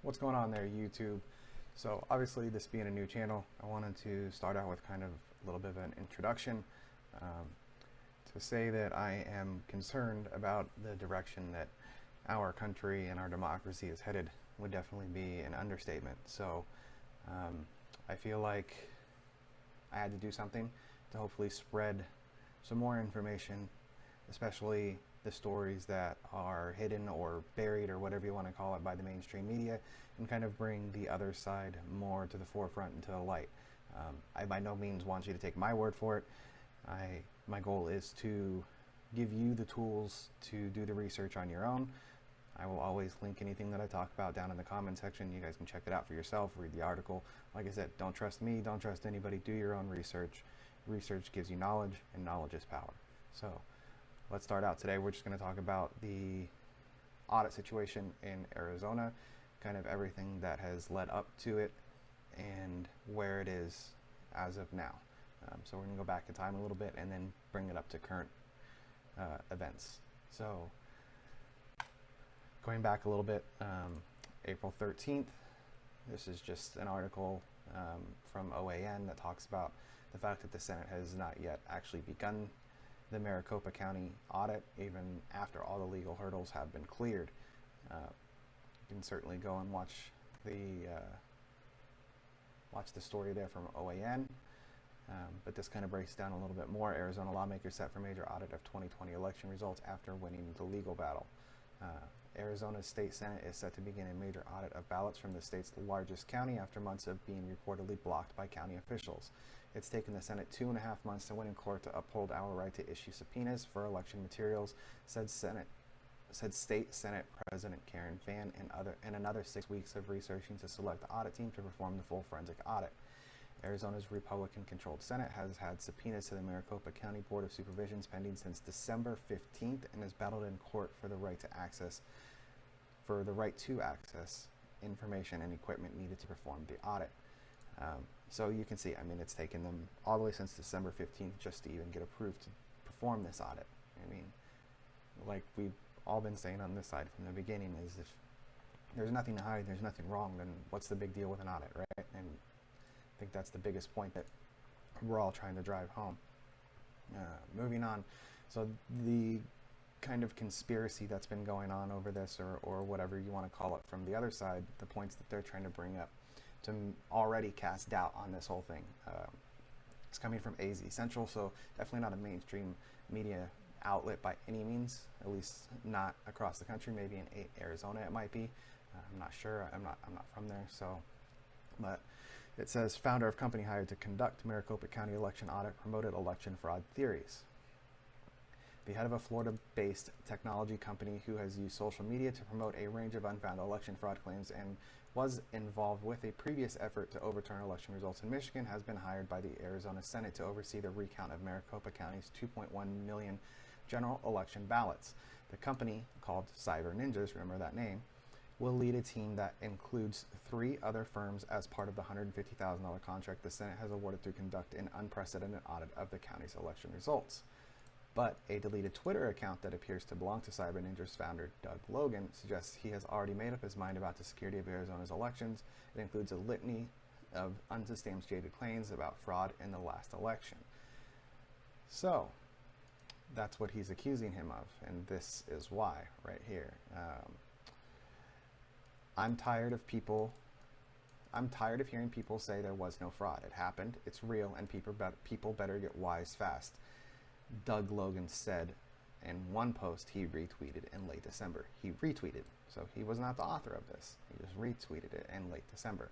What's going on there, YouTube? So obviously, this being a new channel, I wanted to start out with kind of a little bit of an introduction to say that I am concerned about the direction that our country and our democracy is headed would definitely be an understatement. So I feel like I had to do something to hopefully spread some more information, especially the stories that are hidden or buried or whatever you want to call it by the mainstream media, and kind of bring the other side more to the forefront and to the light. I by no means want you to take my word for it. My goal is to give you the tools to do the research on your own. I will always link anything that I talk about down in the comment section. You guys can check it out for yourself, read the article. Like I said, don't trust me, don't trust anybody, do your own research. Research gives you knowledge, and knowledge is power. So let's start out today. We're just going to talk about the audit situation in Arizona, kind of everything that has led up to it and where it is as of now. So we're going to go back in time a little bit and then bring it up to current events. So going back a little bit, April 13th, this is just an article from OAN that talks about the fact that the Senate has not yet actually begun the Maricopa County audit, even after all the legal hurdles have been cleared. You can certainly go and watch the story there from OAN. But this kind of breaks down a little bit more. Arizona lawmakers set for major audit of 2020 election results after winning the legal battle. Arizona's state Senate is set to begin a major audit of ballots from the state's largest county after months of being reportedly blocked by county officials. It's taken the Senate 2.5 months to win in court to uphold our right to issue subpoenas for election materials, said State Senate President Karen Fann, and another 6 weeks of researching to select the audit team to perform the full forensic audit. Arizona's Republican-controlled Senate has had subpoenas to the Maricopa County Board of Supervision pending since December 15th and has battled in court for the right to access information and equipment needed to perform the audit. So you can see, I mean, it's taken them all the way since December 15th just to even get approved to perform this audit. I mean, like we've all been saying on this side from the beginning, is if there's nothing to hide, there's nothing wrong, then what's the big deal with an audit, right? And I think that's the biggest point that we're all trying to drive home. Moving on, so the kind of conspiracy that's been going on over this, or whatever you want to call it from the other side, the points that they're trying to bring up to already cast doubt on this whole thing. It's coming from AZ Central, so definitely not a mainstream media outlet by any means, at least not across the country. Maybe in Arizona it might be. I'm not sure. I'm not from there, so. But it says, founder of company hired to conduct Maricopa County election audit promoted election fraud theories. The head of a Florida-based technology company who has used social media to promote a range of unfounded election fraud claims and was involved with a previous effort to overturn election results in Michigan has been hired by the Arizona Senate to oversee the recount of Maricopa County's 2.1 million general election ballots. The company, called Cyber Ninjas, remember that name, will lead a team that includes 3 other firms as part of the $150,000 contract the Senate has awarded to conduct an unprecedented audit of the county's election results. But a deleted Twitter account that appears to belong to Cyber Ninjas founder Doug Logan suggests he has already made up his mind about the security of Arizona's elections. It includes a litany of unsubstantiated claims about fraud in the last election. So that's what he's accusing him of, and this is why right here. I'm tired of hearing people say there was no fraud. It happened, it's real, and people better get wise fast, Doug Logan said in one post he retweeted in late December. He retweeted, so he was not the author of this. He just retweeted it in late December.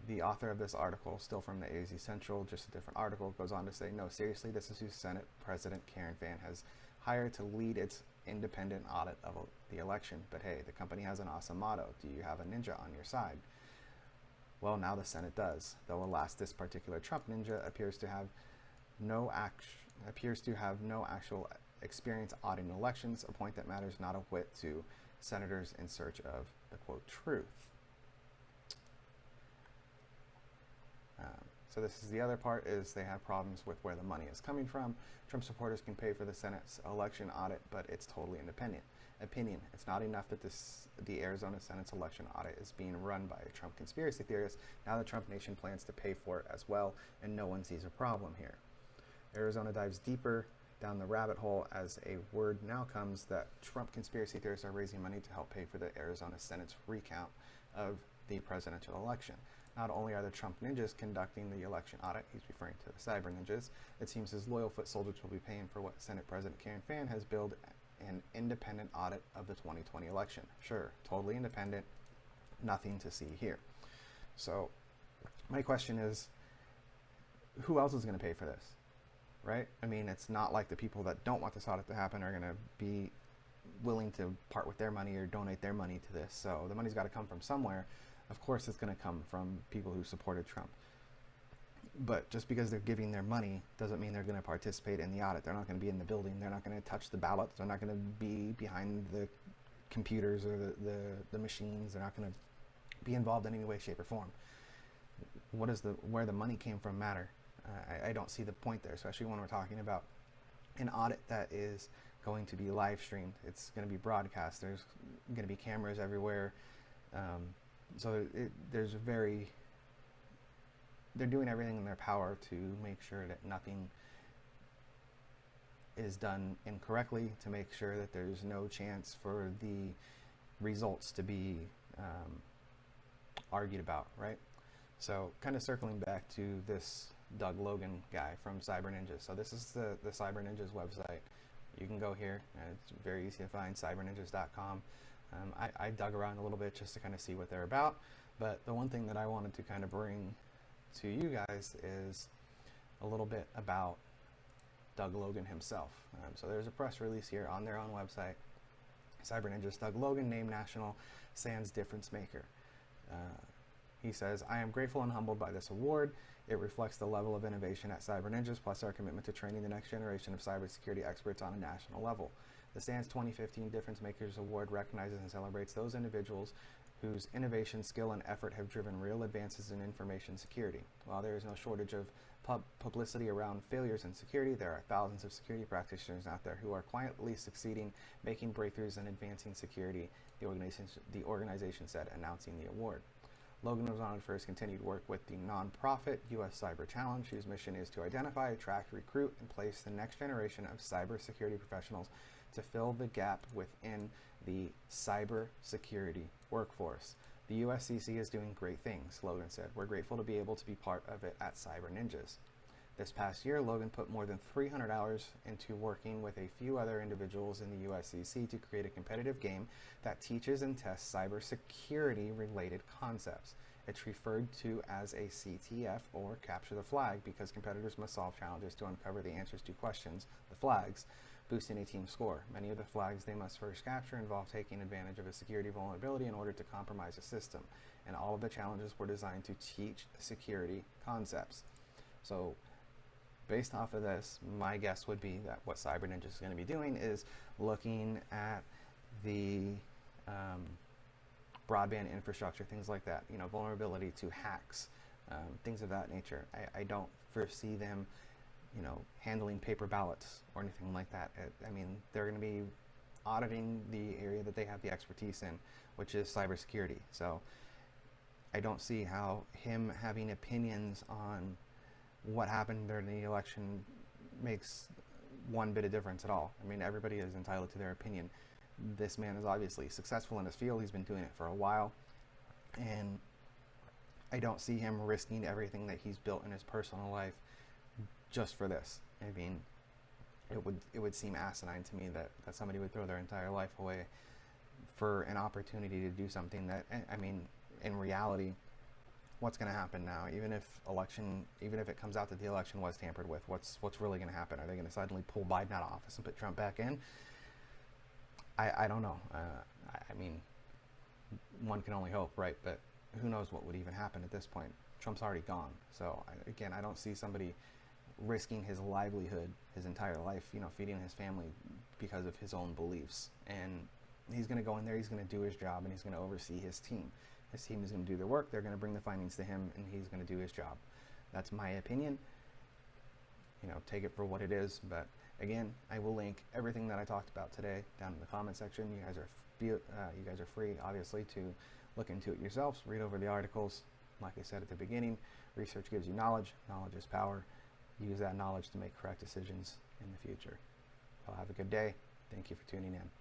The author of this article, still from the AZ Central, just a different article, goes on to say, no, seriously, this is who Senate President Karen Fann has hired to lead its independent audit of the election. But hey, the company has an awesome motto. Do you have a ninja on your side? Well, now the Senate does, though alas, this particular Trump ninja appears to have no actual experience auditing elections, a point that matters not a whit to senators in search of the quote truth. So this is the other part, is they have problems with where the money is coming from. Trump supporters can pay for the Senate's election audit, but it's totally independent. opinion. It's not enough that the Arizona Senate's election audit is being run by a Trump conspiracy theorist. Now the Trump Nation plans to pay for it as well, and no one sees a problem here. Arizona dives deeper down the rabbit hole as a word now comes that Trump conspiracy theorists are raising money to help pay for the Arizona Senate's recount of the presidential election. Not only are the Trump ninjas conducting the election audit, he's referring to the cyber ninjas, it seems his loyal foot soldiers will be paying for what Senate President Karen Fann has billed an independent audit of the 2020 election. Sure, totally independent, nothing to see here. So my question is, who else is going to pay for this, right? I mean, it's not like the people that don't want this audit to happen are going to be willing to part with their money or donate their money to this. So the money's got to come from somewhere. Of course it's going to come from people who supported Trump. But just because they're giving their money doesn't mean they're going to participate in the audit. They're not going to be in the building. They're not going to touch the ballots. They're not going to be behind the computers or the machines. They're not going to be involved in any way, shape, or form. Where the money came from matter? I don't see the point there, especially when we're talking about an audit that is going to be live streamed. It's going to be broadcast. There's going to be cameras everywhere. They're doing everything in their power to make sure that nothing is done incorrectly, to make sure that there's no chance for the results to be argued about, right? So kind of circling back to this Doug Logan guy from Cyber Ninjas. So this is the Cyber Ninjas website. You can go here. It's very easy to find, cyberninjas.com. I dug around a little bit just to kind of see what they're about. But the one thing that I wanted to kind of bring to you guys is a little bit about Doug Logan himself. So there's a press release here on their own website. Cyber Ninjas, Doug Logan named National Sands Difference Maker. He says, I am grateful and humbled by this award. It reflects the level of innovation at Cyber Ninjas, plus our commitment to training the next generation of cybersecurity experts on a national level. The SANS 2015 Difference Makers Award recognizes and celebrates those individuals whose innovation, skill, and effort have driven real advances in information security. While there is no shortage of publicity around failures in security, there are thousands of security practitioners out there who are quietly succeeding, making breakthroughs, and advancing security, the organization said, announcing the award. Logan was honored for his continued work with the nonprofit U.S. Cyber Challenge, whose mission is to identify, attract, recruit, and place the next generation of cybersecurity professionals to fill the gap within the cybersecurity workforce. The USCC is doing great things, Logan said. We're grateful to be able to be part of it at Cyber Ninjas. This past year, Logan put more than 300 hours into working with a few other individuals in the USCC to create a competitive game that teaches and tests cybersecurity-related concepts. It's referred to as a CTF, or Capture the Flag, because competitors must solve challenges to uncover the answers to questions, the flags, boosting a team's score. Many of the flags they must first capture involve taking advantage of a security vulnerability in order to compromise a system, and all of the challenges were designed to teach security concepts. So, based off of this, my guess would be that what Cyber Ninjas is going to be doing is looking at the broadband infrastructure, things like that, you know, vulnerability to hacks, things of that nature. I don't foresee them, you know, handling paper ballots or anything like that. I mean, they're going to be auditing the area that they have the expertise in, which is cybersecurity. So I don't see how him having opinions on what happened during the election makes one bit of difference at all. I mean, everybody is entitled to their opinion. This man is obviously successful in his field. He's been doing it for a while, and I don't see him risking everything that he's built in his personal life just for this. I mean, it would seem asinine to me that somebody would throw their entire life away for an opportunity to do something that, I mean, in reality, what's going to happen now? Even if it comes out that the election was tampered with, what's really going to happen? Are they going to suddenly pull Biden out of office and put Trump back in? I don't know. I mean, one can only hope, right? But who knows what would even happen at this point? Trump's already gone. So again, I don't see somebody risking his livelihood, his entire life, you know, feeding his family because of his own beliefs. And he's going to go in there, he's going to do his job, and he's going to oversee his team. His team is going to do their work, they're going to bring the findings to him, and he's going to do his job. That's my opinion. You know, take it for what it is, but Again, I will link everything that I talked about today down in the comment section. You guys are free, obviously, to look into it yourselves, read over the articles. Like I said at the beginning, research gives you knowledge. Knowledge is power. Use that knowledge to make correct decisions in the future. Have a good day. Thank you for tuning in.